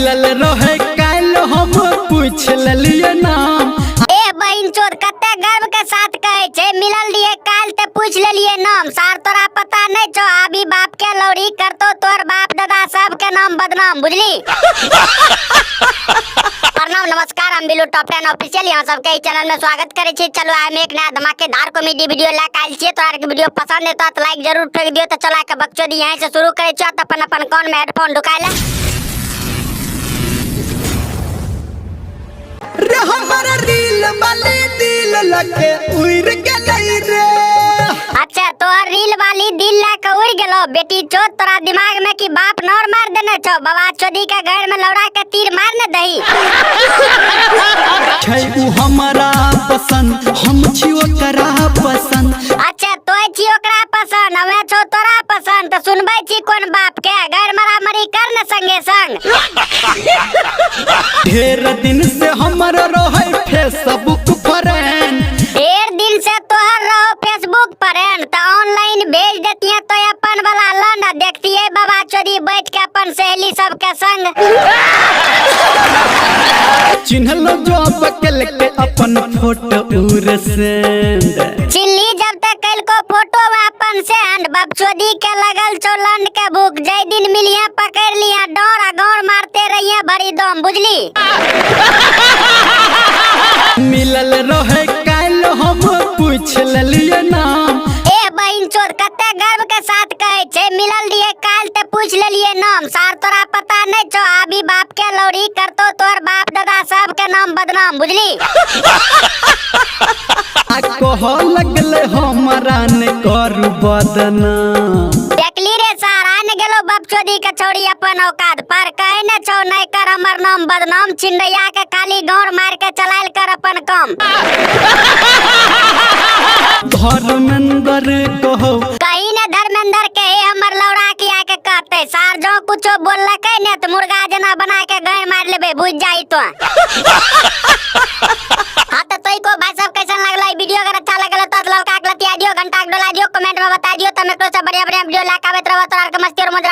मिलल रहे काल हम पूछ लिये नाम। ए बहन चोद कते गर्व के साथ कहे छे मिलल लिए काल ते पूछ लेलिए नाम। सार तोरा पता नहीं छो अभी बाप के लौड़ी करतो तोर बाप दादा सब के नाम बदनाम बुझली। प्रणाम नमस्कार, हम बिल्लू टॉप 10 ऑफिशियल यहाँ सबके इस चैनल में स्वागत करे छी। चलो हम एक नया धमाकेदार कॉमेडी वीडियो लेके आइल छी। तोरा के वीडियो पसंद है तो लाइक जरूर ठोक दियो। तो चला के बकचोदी यहीं से शुरू करे छी। तो अपन कान में हेडफोन ढुका ले। रे हमारा रील वाली दिल लगे उड़ गेलै रे। अच्छा तोहर रील वाली दिल लेके उड़ गेलो बेटी चोद। तोरा दिमाग में कि बाप नौर मार देने छो बाबा चोदी के घर में लौड़ा के तीर मार न दही। छै उ हमरा पसंद हम छी ओकरा पसंद। अच्छा तोय छी ओकरा पसंद हमें छो तोरा पसंद। तो सुनबै छी कोन बाप के घर मरामरी कर न संगे संग। ढेर दिन से हमर रहे फेसबुक फ्रेंड। ढेर दिन से तोहर रहो फेसबुक फ्रेंड। तो ऑनलाइन भेज देतिए तो अपन वाला लंड देखतिए बाबा चोदी बैठ के अपन सहेली सब के संग। चिन्हलो जो बकल के अपन फोटो उर सेंड। चिल्ली जब तक कल को फोटो में अपन सेंड बाप चोदी के लगल छो लंड के भूख। जय दिन मिलिया पकड़ लिया डोरा गौर मारते रहिए भरी दम बुझली। मिलल रहे काल हम पूछ लिये नाम। ए बहन चोद कते गर्व के साथ कहे छे मिलल लिए काल ते पूछ लेलिए नाम। सार तोरा पता नहीं छो अभी बाप के लौड़ी करतो तोर बाप दादा सब के नाम बदनाम बुझली। आ कह लगले हमरा ने करू बदनाम। देखली रे सारा ने गेलो बाप चोदी के छोड़ी अपन औकात पर कहे न छो नहीं कर हमर नाम बदनाम। चिंदैया के खाली गौर मार के चलाइल कर अपन काम। धर्मेंद्र कहो कहीं न धर्मेंद्र के हमर लौड़ा किया के कहते सार जो कुछो बोललकै ने त मुर्गा जना बना के गए मार लेबे बुझ जाई तो। हां तो तोई को भाई सब कैसन लगला वीडियो? अगर अच्छा लगल तो लड़का के लतिया दियो, घंटा के डोला दियो, कमेंट में बता दियो। तमे को से बढ़िया बढ़िया वीडियो लाके आबत रहबो तोरा के मस्ती और मजा